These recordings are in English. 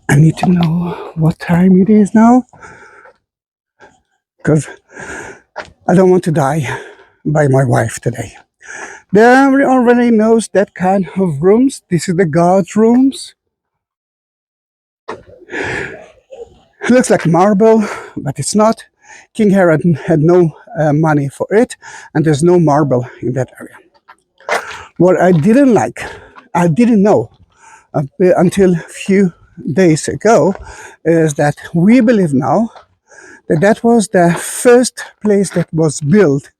I need to know what time it is now, because I don't want to die by my wife today. There already knows that kind of rooms. This is the guard's rooms. It looks like marble, but it's not. King Herod had no money for it, and there's no marble in that area. What I didn't like, I didn't know until a few days ago, is that we believe now that that was the first place that was built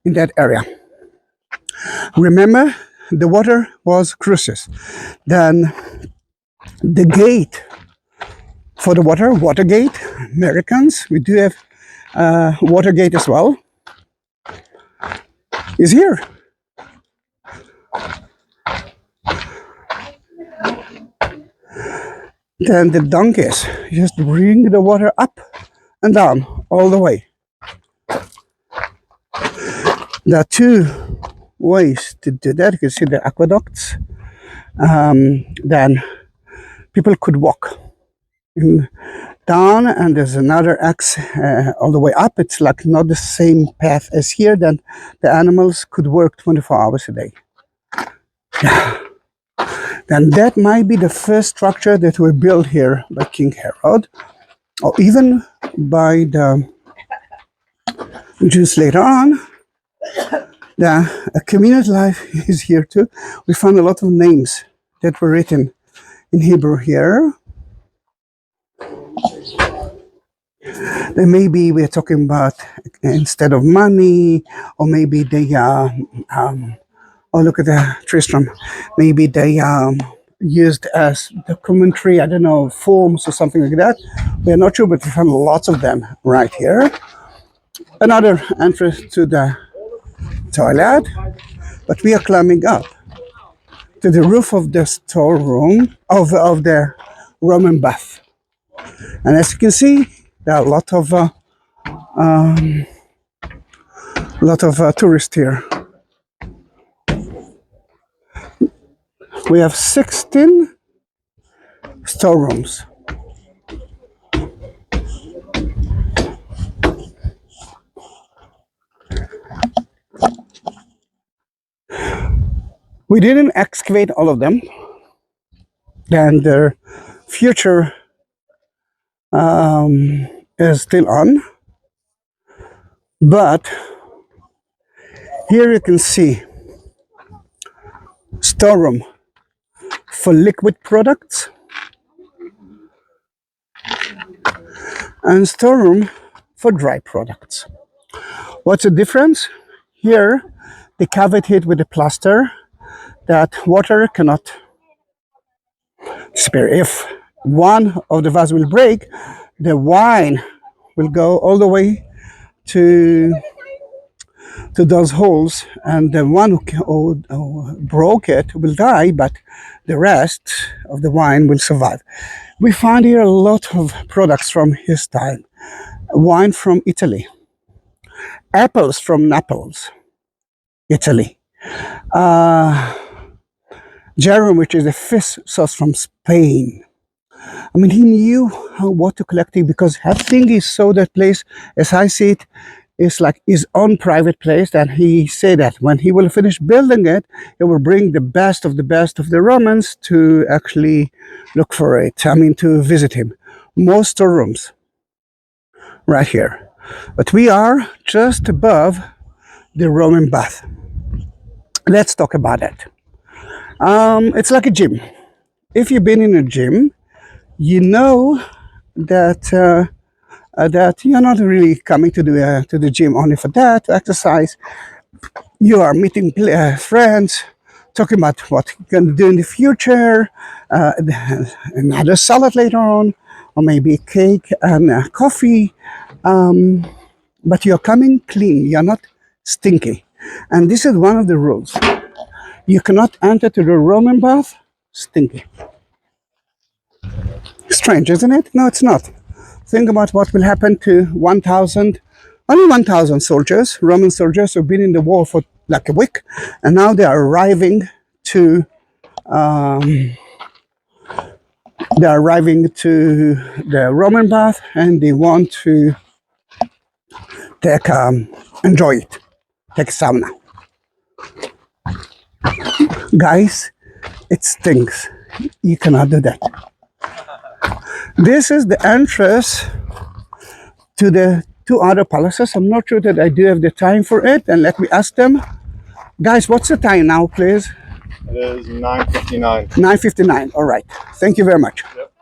in that area. Remember, the water was crucius. Then the gate for the Watergate, Americans, we do have Watergate as well, is here. Then the donkeys just bring the water up and down all the way. There are two ways to do that. You can see the aqueducts. Then people could walk down, and there's another axe all the way up. It's like not the same path as here. Then the animals could work 24 hours a day. Then that might be the first structure that were built here by King Herod, or even by the Jews later on. The community life is here too. We found a lot of names that were written in Hebrew here. Then maybe we're talking about instead of money, or maybe they oh, look at the Tristram. Maybe they used as the commentary, I don't know, forms or something like that. We're not sure, but we found lots of them right here. Another entrance to the toilet, but we are climbing up to the roof of the storeroom of the Roman bath. And as you can see, there are a lot of tourists here. We have 16 storerooms. We didn't excavate all of them, and their future is still on. But here you can see storeroom for liquid products and storeroom for dry products. What's the difference? Here they covered it with a plaster that water cannot disappear. If one of the vase will break, the wine will go all the way to those holes, and the one who broke it will die, but the rest of the wine will survive. We find here a lot of products from his time. Wine from Italy, apples from Naples, Italy, garum, which is a fish sauce from Spain. I mean, he knew what to collect it, because everything is so that place, as I see it, is like his own private place. And he said that when he will finish building it, he will bring the best of the Romans to actually look for it. I mean, to visit him. Most storerooms right here. But we are just above the Roman bath. Let's talk about it. It's like a gym. If you've been in a gym, you know that that you're not really coming to the gym only for that, to exercise. You are meeting friends, talking about what you're going to do in the future, another salad later on, or maybe cake and coffee. But you're coming clean, you're not stinky. And this is one of the rules. You cannot enter to the Roman bath stinky. Strange, isn't it? No, it's not. Think about what will happen to 1,000 soldiers, Roman soldiers who've been in the war for like a week, and now they are arriving to They're arriving to the Roman bath and they want to take enjoy it, take a sauna. Guys, it stinks. You cannot do that. This is the entrance to the two other palaces. I'm not sure that I do have the time for it, and let me ask them. Guys, what's the time now, please? It is 9:59. 9:59. All right. Thank you very much. Yep.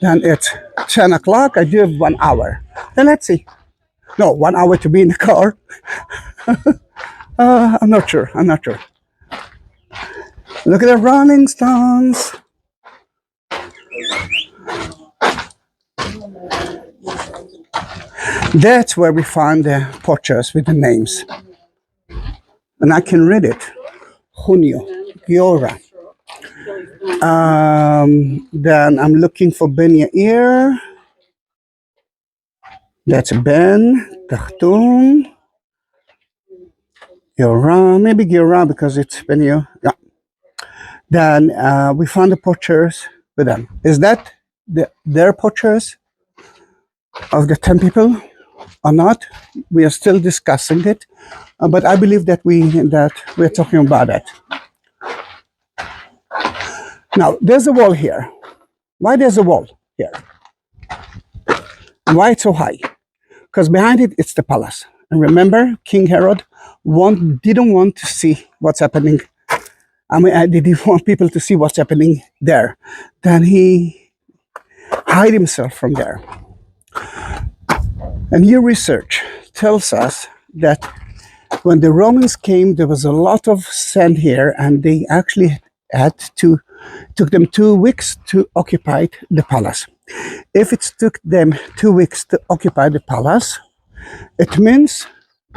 Then it's 10 o'clock. I do have 1 hour. Then let's see. No, 1 hour to be in the car. I'm not sure. I'm not sure. Look at the Rolling Stones. That's where we find the portrays with the names. And I can read it. Junio, Giora. Then I'm looking for Ben Yair. That's Ben, Tachtum, Giora, maybe Giora because it's Ben Yair. Yeah. Then we found the portraits with them. Is that their portraits of the 10 people or not? We are still discussing it, but I believe that we're talking about it. Now, there's a wall here. Why there's a wall here? And why it's so high? Because behind it, it's the palace. And remember, King Herod didn't want to see what's happening. I mean, I didn't want people to see what's happening there. Then he hid himself from there. And new research tells us that when the Romans came, there was a lot of sand here, and they actually took them 2 weeks to occupy the palace. If it took them 2 weeks to occupy the palace, it means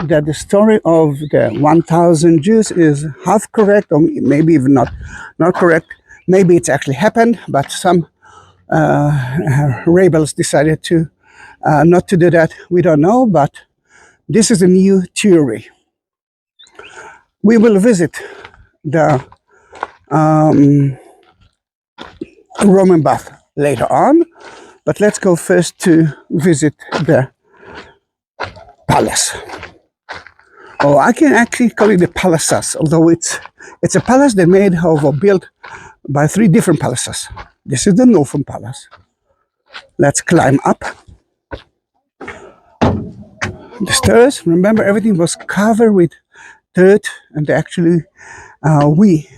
that the story of the 1,000 Jews is half correct, or maybe even not correct. Maybe it's actually happened, but some rebels decided to not to do that. We don't know, but this is a new theory. We will visit the Roman bath later on, but let's go first to visit the palace. Oh, I can actually call it the palaces, although it's a palace they made of or built by 3 different palaces. This is the Northern Palace. Let's climb up the stairs. Remember, everything was covered with dirt, and actually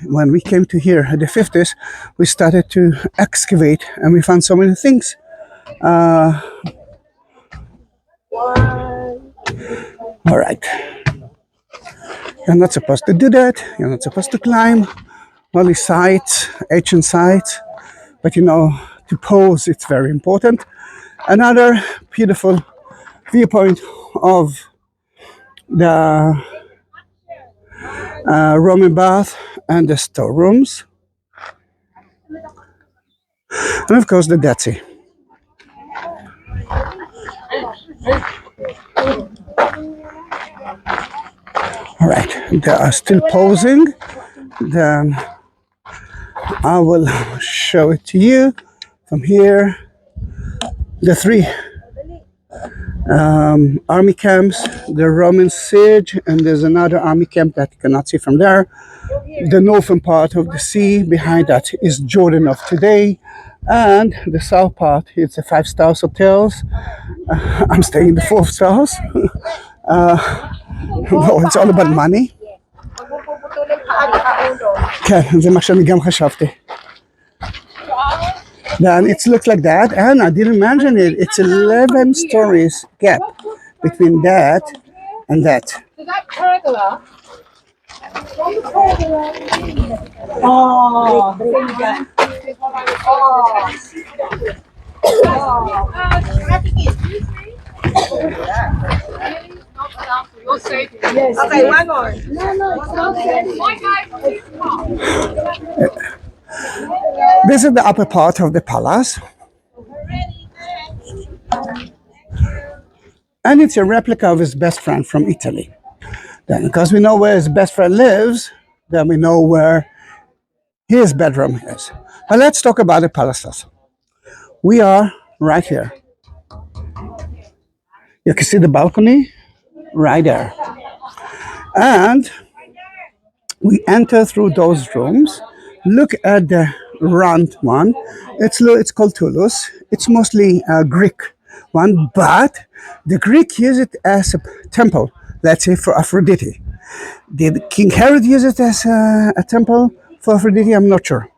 when we came to here in the 50s, we started to excavate and we found so many things. All right. You're not supposed to do that. You're not supposed to climb all these sites, ancient sites. But to pose, it's very important. Another beautiful viewpoint of the Roman bath and the storerooms. And of course the Dead Sea. All right, they are still posing. Then I will show it to you from here. The 3 army camps, the Roman siege, and there's another army camp that you cannot see from there. The northern part of the sea, behind that is Jordan of today, and the south part is the 5-star hotels. I'm staying in the 4 stars. No, it's all about money. כן, זה מה שאני גם חשבתי. Then it looks like that, and I didn't mention it. It's 11 stories gap between that and that. Is that pergola? Oh, yes. Okay, one more. This is the upper part of the palace. And it's a replica of his best friend from Italy. Then, because we know where his best friend lives, then we know where his bedroom is. But let's talk about the palaces. We are right here. You can see the balcony right there. And we enter through those rooms. Look at the round one. It's called Toulouse. It's mostly a Greek one, but the Greek use it as a temple, let's say for Aphrodite. Did King Herod use it as a temple for Aphrodite? I'm not sure.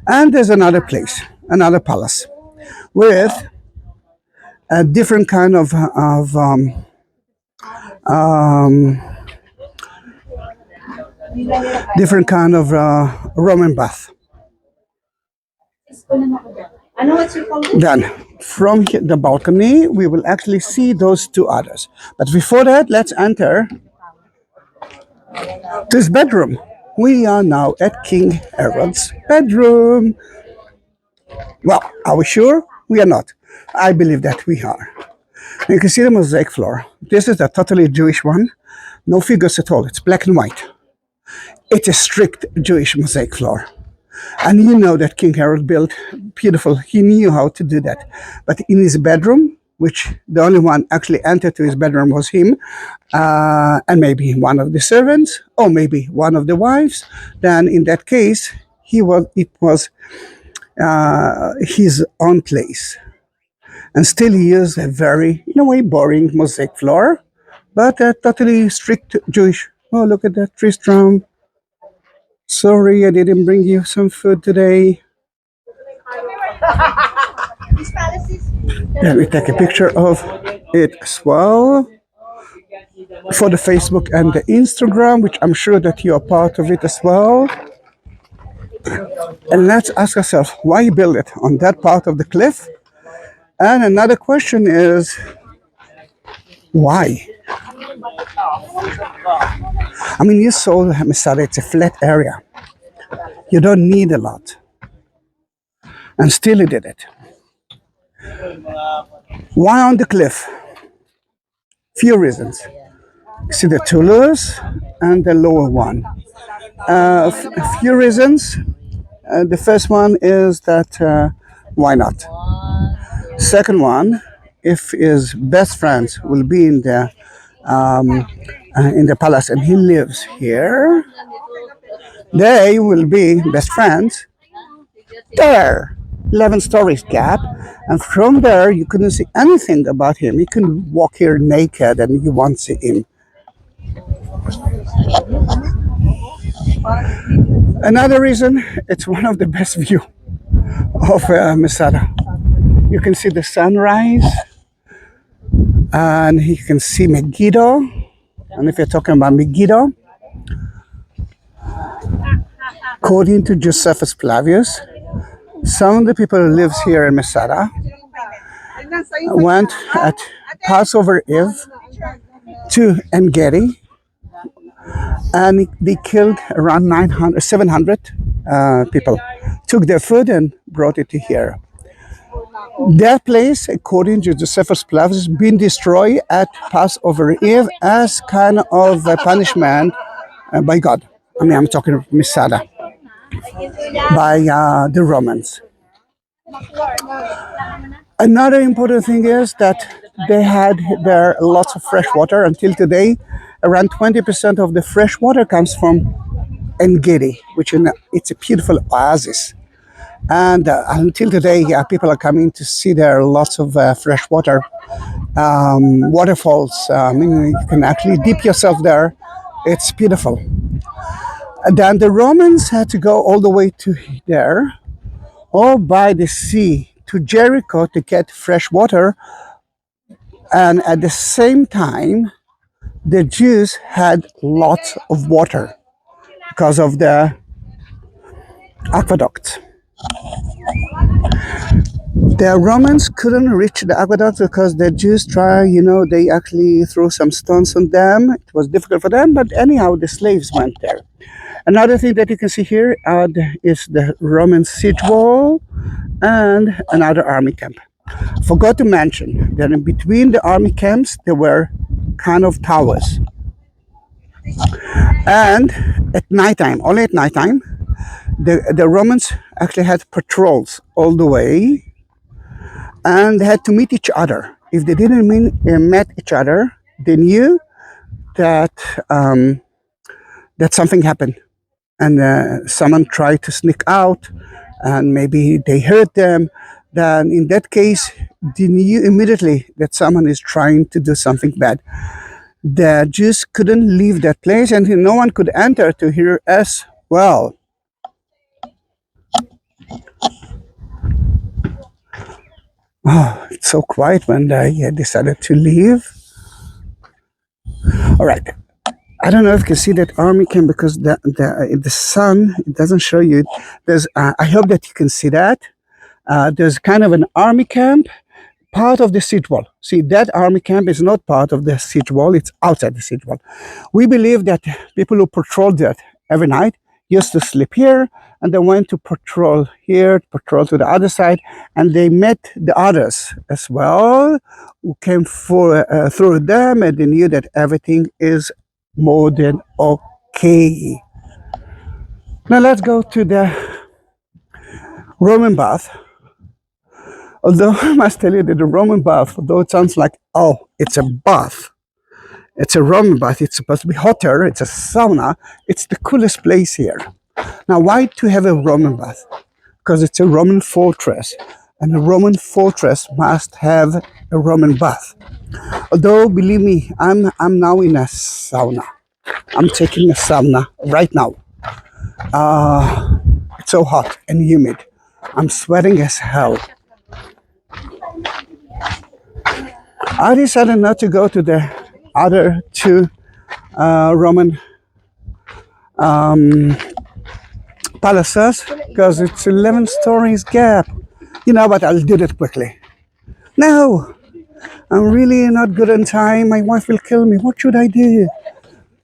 And there's another place, another palace, with a different kind um, different kind of Roman bath. Then, from the balcony, we will actually see those two others. But before that, let's enter this bedroom. We are now at King Herod's bedroom. Well, are we sure? We are not. I believe that we are. You can see the mosaic floor. This is a totally Jewish one. No figures at all. It's black and white. It's a strict Jewish mosaic floor. And you know that King Herod built beautiful. He knew how to do that. But in his bedroom, which the only one actually entered to his bedroom was him, and maybe one of the servants, or maybe one of the wives, then in that case, it was his own place. And still he used a very, in a way, boring mosaic floor, but a totally strict Jewish. Oh, look at that, Tristram. Sorry, I didn't bring you some food today. Let me take a picture of it as well for the Facebook and the Instagram, which I'm sure that you are part of it as well. And let's ask ourselves why build it on that part of the cliff. And another question is why? I mean, you saw Masada, it's a flat area. You don't need a lot. And still he did it. Why on the cliff? Few reasons. See the Toulouse and the lower one. A few reasons. The first one is that why not? Second one, if his best friends will be in the palace and he lives here, they will be best friends there. 11 stories gap, and from there you couldn't see anything about him. You can walk here naked and you won't see him. Another reason, it's one of the best view of Masada. You can see the sunrise, and you can see Megiddo. And if you're talking about Megiddo, according to Josephus Flavius, some of the people who lives here in Masada went at Passover Eve to Engedi, and they killed around 700 people, took their food and brought it to here. That place, according to Josephus Flavius, been destroyed at Passover Eve as kind of a punishment by God. I mean, I'm talking of Masada, by the Romans. Another important thing is that they had there lots of fresh water. Until today, around 20% of the fresh water comes from Engedi, which it's a beautiful oasis. And until today, people are coming to see there lots of fresh water, waterfalls. You can actually dip yourself there. It's beautiful. And then the Romans had to go all the way to there, or by the sea to Jericho to get fresh water. And at the same time, the Jews had lots of water because of the aqueduct. The Romans couldn't reach the aqueduct because the Jews they actually threw some stones on them. It was difficult for them, but anyhow, the slaves went there. Another thing that you can see here is the Roman siege wall and another army camp. Forgot to mention that in between the army camps, there were kind of towers. And at nighttime, only at nighttime, the Romans actually had patrols all the way. and they had to meet each other. If they didn't met each other, they knew that that something happened, and someone tried to sneak out, and maybe they hurt them. Then, in that case, they knew immediately that someone is trying to do something bad. The Jews couldn't leave that place, and no one could enter to hear as well. Oh, it's so quiet when they decided to leave. All right. I don't know if you can see that army camp because the sun, it doesn't show you. There's I hope that you can see that. There's kind of an army camp, part of the siege wall. See, that army camp is not part of the siege wall, it's outside the siege wall. We believe that people who patrolled that every night used to sleep here, and they went to patrol here, patrol to the other side, and they met the others as well, who came through them, and they knew that everything is more than okay. Now let's go to the Roman bath. Although I must tell you that the Roman bath, although it sounds like, oh, it's a bath, it's a Roman bath, it's supposed to be hotter, it's a sauna, it's the coolest place here. Now, why to have a Roman bath? Because it's a Roman fortress, and a Roman fortress must have a Roman bath. Although, believe me, I'm now in a sauna. I'm taking a sauna right now. It's so hot and humid. I'm sweating as hell. I decided not to go to the other two Roman palaces because it's 11 stories gap. You know, but I'll do that quickly. No, I'm really not good on time. My wife will kill me. What should I do?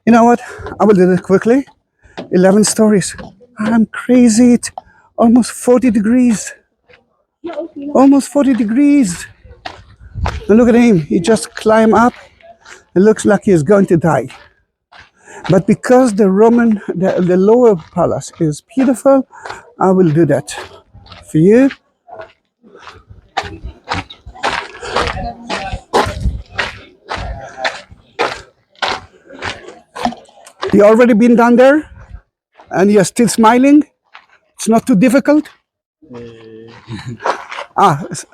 You know what? I will do it quickly. 11 stories. I'm crazy. It's almost 40 degrees. Almost 40 degrees. And look at him. He just climbed up. It looks like he's going to die. But because the lower palace is beautiful, I will do that for you. You already been down there? And you're still smiling? It's not too difficult?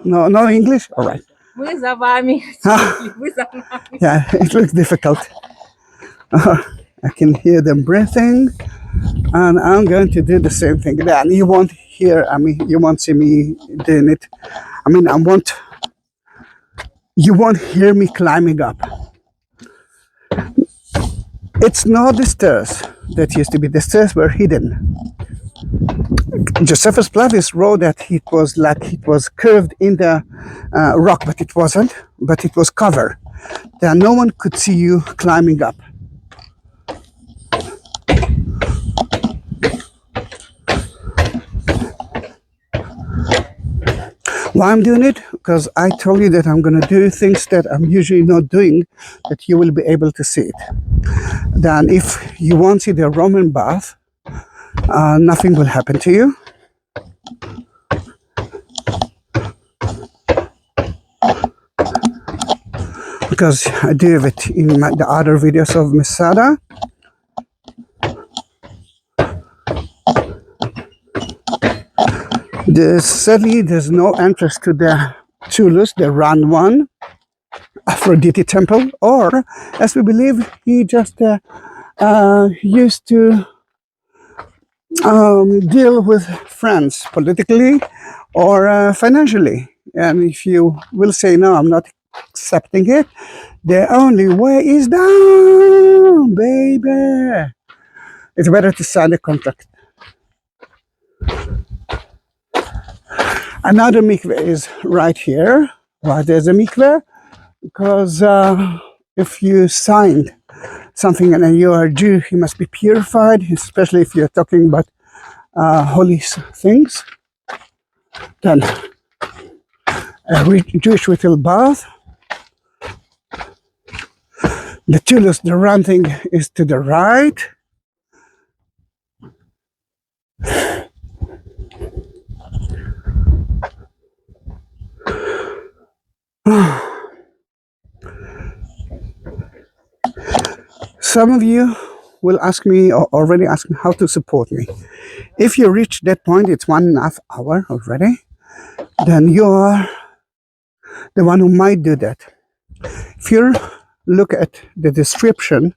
No English? All right. Yeah, it looks difficult. I can hear them breathing, and I'm going to do the same thing. And you won't hear, you won't see me doing it. You won't hear me climbing up. It's not the stairs that used to be. The stairs were hidden. Josephus Flavius wrote that it was curved in the rock, but it wasn't. But it was covered. That no one could see you climbing up. Why I'm doing it? Because I told you that I'm going to do things that I'm usually not doing, that you will be able to see it. Then if you won't see the Roman bath, nothing will happen to you. Because I do have it in the other videos of Masada. Sadly, there's no entrance to the Tulus, the round one, Aphrodite temple, or as we believe, he just used to deal with friends politically or financially. And if you will say, no, I'm not accepting it, the only way is down, baby. It's better to sign a contract. Another mikveh is right here. Why there's a mikveh? Because if you signed something and you are a Jew, you must be purified, especially if you're talking about holy things. Then a Jewish ritual bath. The Tulus, the round thing, is to the right. Some of you will ask me or already ask me how to support me. If you reach that point, it's 1.5 hours already, then you are the one who might do that. If you look at the description,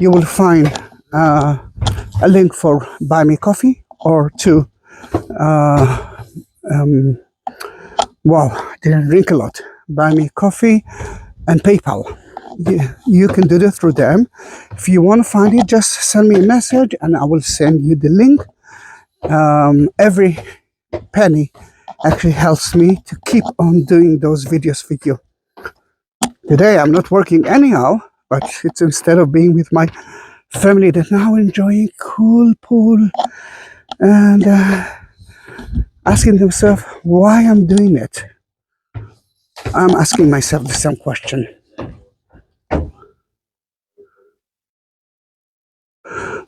you will find a link for Buy Me Coffee or to, wow, I didn't drink a lot, Buy Me Coffee and PayPal. You can do that through them. If you want to find it, just send me a message and I will send you the link. Every penny actually helps me to keep on doing those videos for you. Today I'm not working anyhow, but it's instead of being with my family that now enjoying cool pool and asking themselves why I'm doing it. I'm asking myself the same question.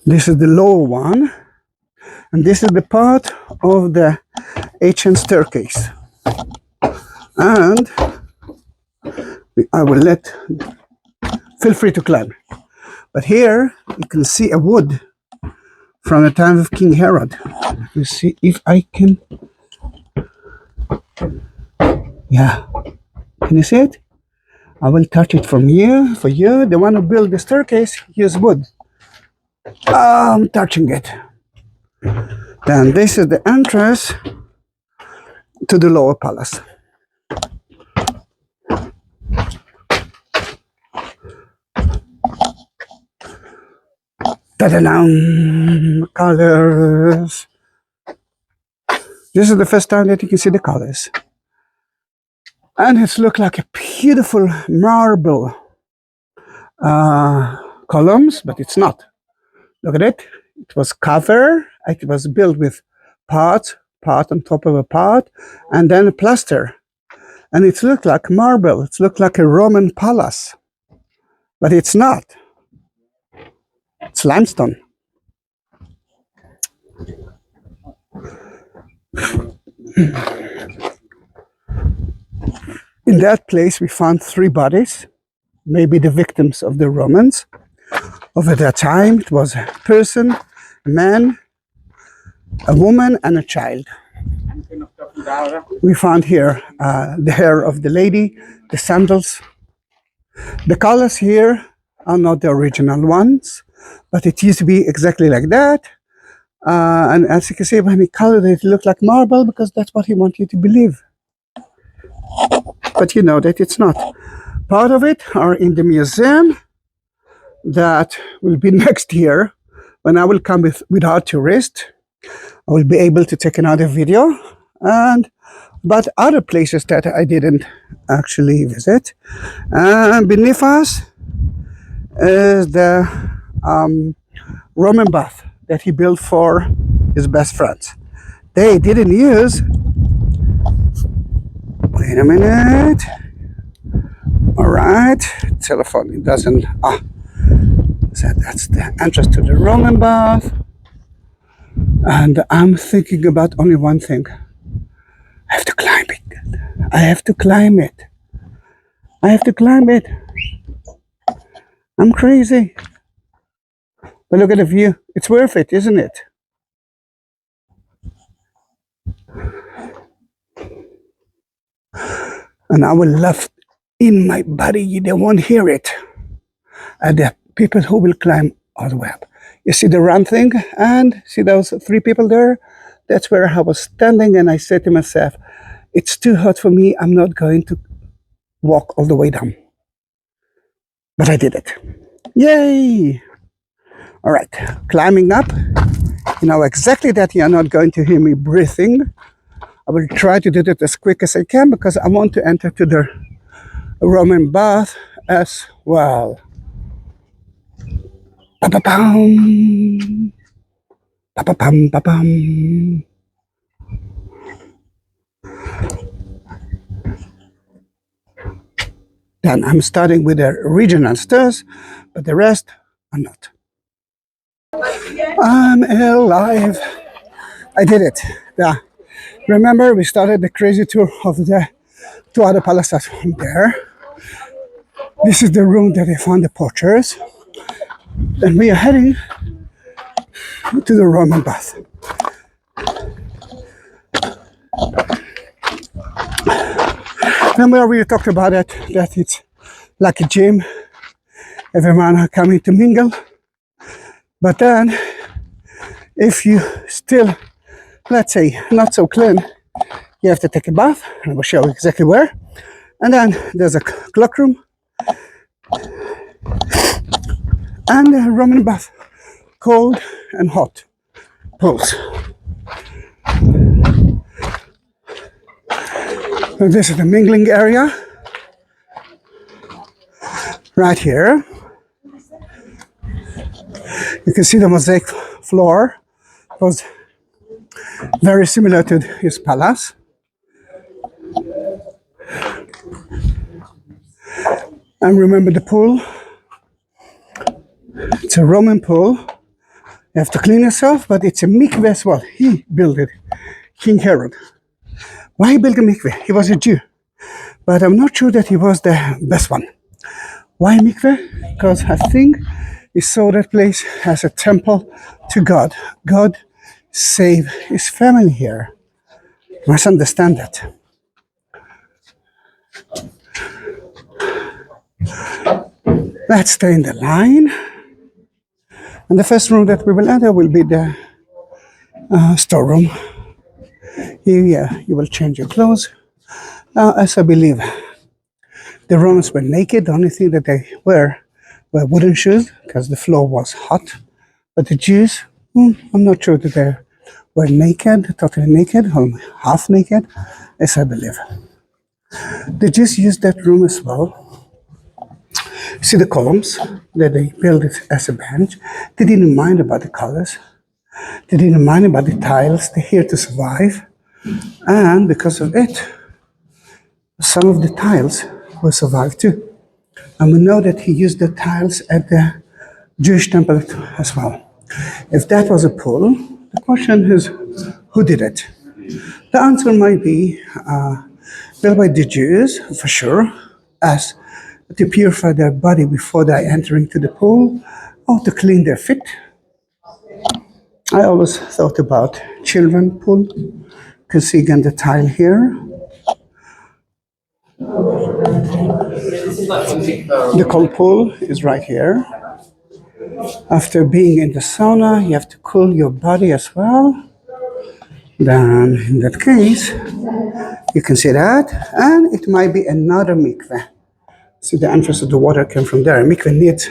This is the lower one, and this is the part of the ancient staircase. And I will feel free to climb. But here you can see a wood from the time of King Herod. You see if I can. Yeah, can you see it? I will touch it from here for you. The one who built the staircase used wood. I'm touching it. Then this is the entrance to the lower palace. Ta-da-dum! Colors. This is the first time that you can see the colors. And it's looked like a beautiful marble columns, but it's not. Look at it. It was covered. It was built with part on top of a part, and then a plaster. And it looked like marble. It looked like a Roman palace. But it's not. It's limestone. In that place, we found 3 bodies, maybe the victims of the Romans. Over that time, it was a person, a man, a woman, and a child. We found here the hair of the lady, the sandals. The colors here are not the original ones, but it used to be exactly like that. And as you can see, when he colored it, it looked like marble because that's what he wanted you to believe. But you know that it's not. Part of it are in the museum that will be next year when I will come with our tourist. I will be able to take another video and but other places that I didn't actually visit. And beneath us is the Roman bath that he built for his best friends. They didn't use. Wait a minute. All right, telephone. It doesn't. So that's the entrance to the Roman bath. And I'm thinking about only one thing. I have to climb it. I have to climb it. I have to climb it. I'm crazy. But look at the view. It's worth it, isn't it? And I will laugh in my body. They won't hear it. And the people who will climb all the way up. You see the round thing? And see those 3 people there? That's where I was standing and I said to myself, it's too hot for me. I'm not going to walk all the way down. But I did it. Yay! All right, climbing up. You know exactly that you're not going to hear me breathing. I will try to do it as quick as I can because I want to enter to the Roman bath as well. Pa-pa-pam. Pa-pa-pam, pa-pam. Then I'm starting with the original stairs, but the rest are not. I'm alive. I did it. Yeah. Remember, we started the crazy tour of the two other palaces from there. This is the room that they found the portrays. And we are heading to the Roman bath. Remember we talked about it, that it's like a gym, everyone coming to mingle. But then, if you still, let's say, not so clean, you have to take a bath, and I will show you exactly where. And then there's a cloak room and a Roman bath, cold and hot pools. And this is the mingling area, right here. You can see the mosaic floor was very similar to his palace. And remember the pool? It's a Roman pool. You have to clean yourself, but it's a mikveh as well. He built it, King Herod. Why he built a mikveh? He was a Jew. But I'm not sure that he was the best one. Why mikveh? Because I think he saw that place as a temple to God. God saved his family here. You must understand that. Let's stay in the line. And the first room that we will enter will be the storeroom. Here you will change your clothes. As I believe, the Romans were naked. The only thing that they were wooden shoes because the floor was hot. But the Jews, I'm not sure that they were naked, totally naked, or half naked, as I believe. The Jews used that room as well. See the columns that they built it as a bench. They didn't mind about the colors. They didn't mind about the tiles. They're here to survive. And because of it, some of the tiles will survive too. And we know that he used the tiles at the Jewish temple as well. If that was a pool, the question is, who did it? The answer might be built by the Jews, for sure, as to purify their body before they enter into the pool, or to clean their feet. I always thought about children pool. You can see again the tile here. The cold pool is right here. After being in the sauna, you have to cool your body as well. Then, in that case, you can see that, and it might be another mikveh. See, the entrance of the water came from there. Mikveh needs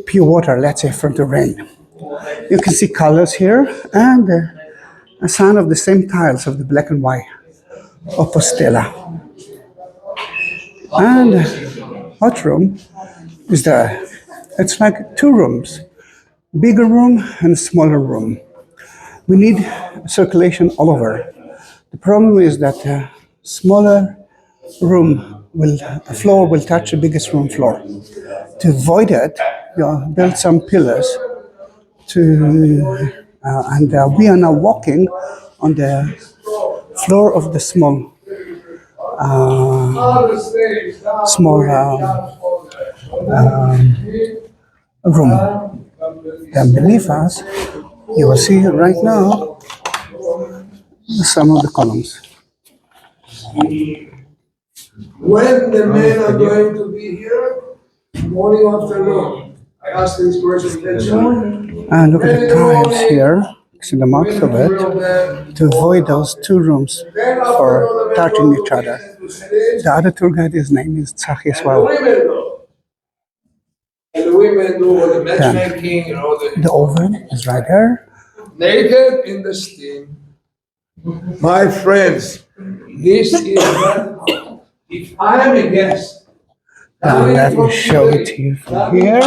pure water, let's say, from the rain. You can see colors here, and a sign of the same tiles of the black and white opostela. And hot room is there. It's like two rooms, bigger room and a smaller room. We need circulation all over. The problem is that the smaller room the floor will touch the biggest room floor. To avoid it, you build some pillars and we are now walking on the floor of the small room. Then beneath us, you will see right now some of the columns. When the men are going to be here, morning, afternoon. I asked this person attention. And look at the tiles here. See the marks of it, to avoid those two rooms for touching each other. The other tour guide, his name is Zahi as well. And the women do all the matchmaking and all The oven is right there. naked in the steam. My friends, this is that if I am a guest. Let me show it to you from here.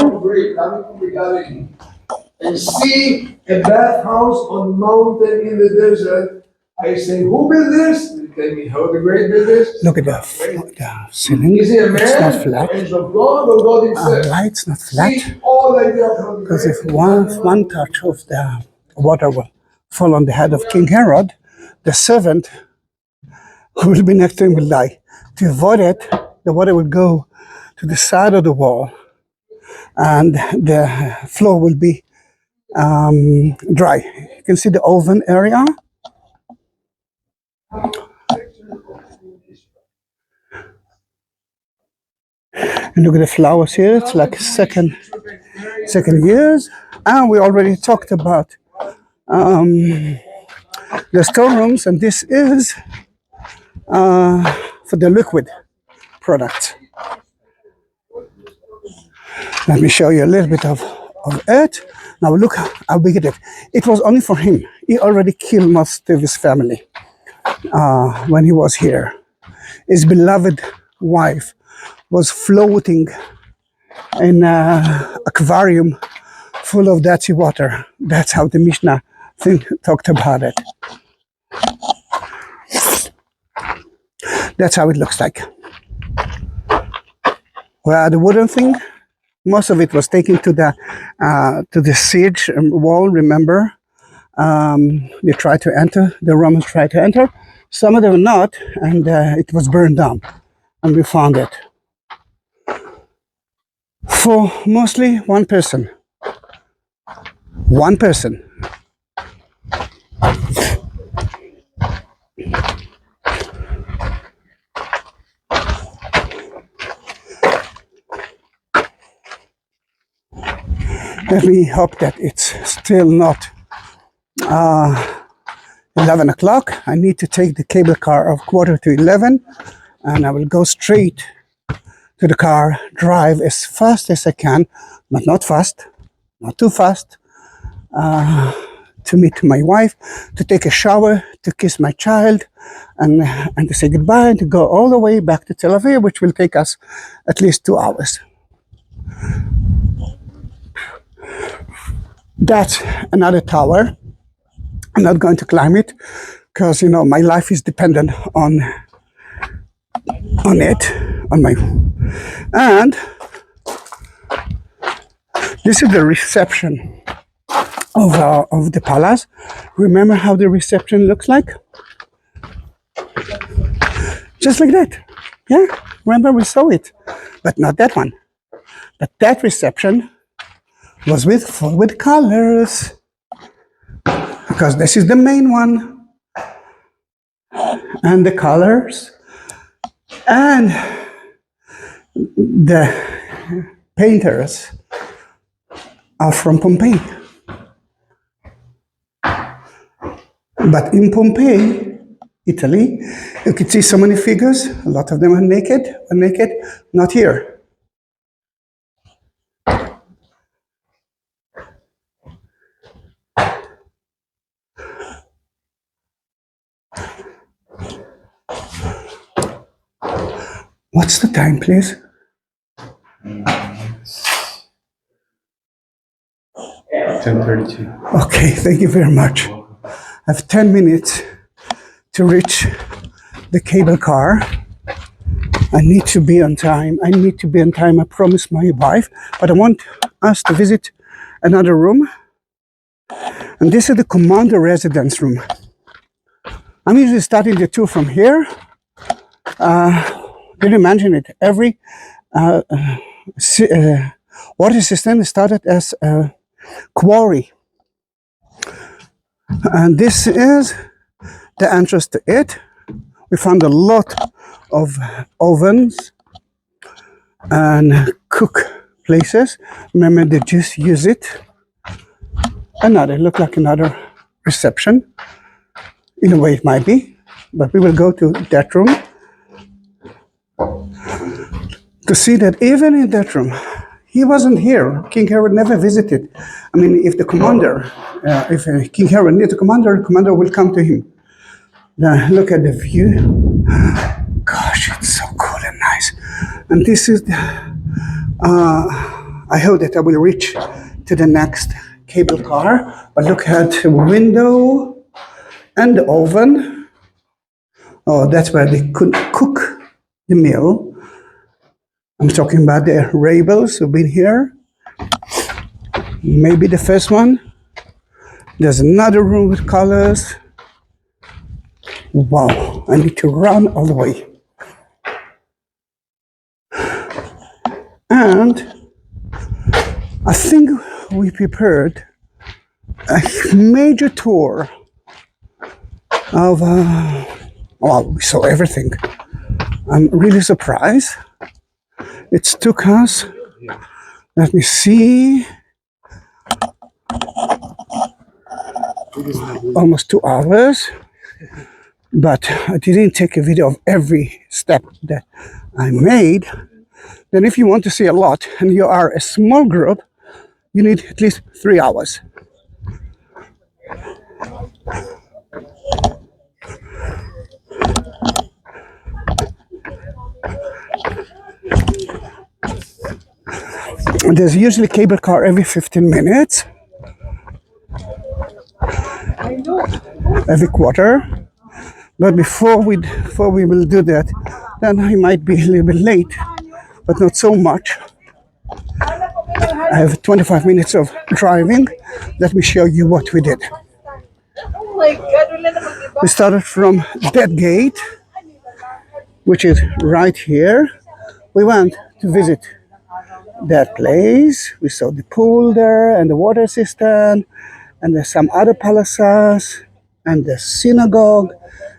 And see a bathhouse on mountain in the desert. I say, who built this? They tell me how the great built this. Look at the ceiling. Is he a man? It's not flat. Is of God or God himself? Why it's not flat? See all idea of Because if one touch of the water will fall on the head of King Herod, the servant who will be next to him will die. To avoid it, the water will go to the side of the wall and the floor will be dry. You can see the oven area. And look at the flowers here. It's like second years. And we already talked about the storerooms, and this is for the liquid products. Let me show you a little bit of it. Now look how big it is. It was only for him. He already killed most of his family when he was here. His beloved wife was floating in an aquarium full of dirty water. That's how the Mishnah talked about it. That's how it looks like. Well, the wooden thing, most of it was taken to the siege wall. Remember, they tried to enter. The Romans tried to enter. Some of them not, and it was burned down. And we found it for mostly one person. One person. Let me hope that it's still not 11 o'clock. I need to take the cable car of 10:45, and I will go straight to the car, drive as fast as I can, but not fast, not too fast, to meet my wife, to take a shower, to kiss my child, and to say goodbye, and to go all the way back to Tel Aviv, which will take us at least 2 hours. That's another tower. I'm not going to climb it because, you know, my life is dependent on it, on my, and this is the reception of the palace. Remember how the reception looks like? Just like that. Yeah, remember we saw it, but not that one. But that reception was full with colors, because this is the main one, and the colors and the painters are from Pompeii. But in Pompeii, Italy, you can see so many figures. A lot of them are naked, not here. What's the time, please? 10:32. Okay, thank you very much. I have 10 minutes to reach the cable car. I need to be on time. I promised my wife, but I want us to visit another room. And this is the commander residence room. I'm usually starting the tour from here. Can you imagine it? Every water system started as a quarry. And this is the entrance to it. We found a lot of ovens and cook places. Remember, they just use it. Look like another reception. In a way, it might be, but we will go to that room to see that even in that room, he wasn't here. King Herod never visited. I mean, if the commander, if King Herod needs a commander, the commander will come to him. Now, look at the view. Gosh, it's so cool and nice. And this is, I hope that I will reach to the next cable car. But look at the window and the oven. Oh, that's where they could cook the meal. I'm talking about the rebels who've been here. Maybe the first one. There's another room with colors. Wow, I need to run all the way. And I think we prepared a major tour of, well, we saw everything. I'm really surprised. It took us, let me see, almost 2 hours. But I didn't take a video of every step that I made. Then if you want to see a lot and you are a small group, you need at least 3 hours. And there's usually cable car every 15 minutes, every quarter. But before we will do that, then I might be a little bit late, but not so much. I have 25 minutes of driving. Let me show you what we did. We started from that gate, which is right here. We went to visit that place. We saw the pool there and the water system, and there's some other palaces, and the synagogue,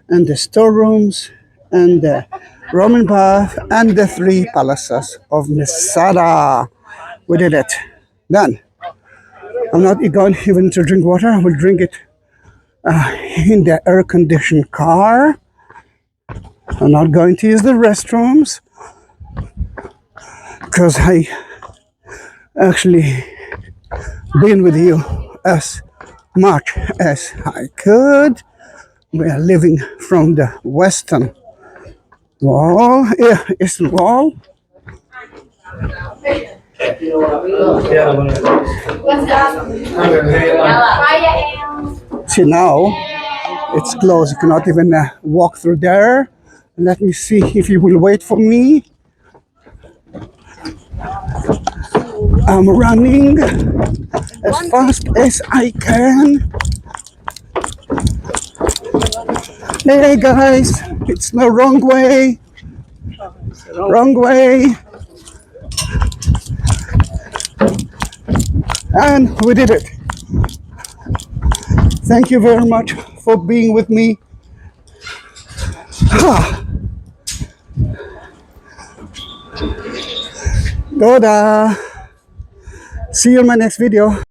and the storerooms, and the Roman bath, and the 3 palaces of Masada. We did it. Then, I'm not going even to drink water. I will drink it in the air-conditioned car. I'm not going to use the restrooms because I actually been with you as much as I could. We are living from the western wall, eastern wall. See, now it's closed. You cannot even walk through there. Let me see if you will wait for me. I'm running as fast as I can. Hey guys, it's the wrong way. Wrong way. And we did it. Thank you very much for being with me. Toda. See you in my next video.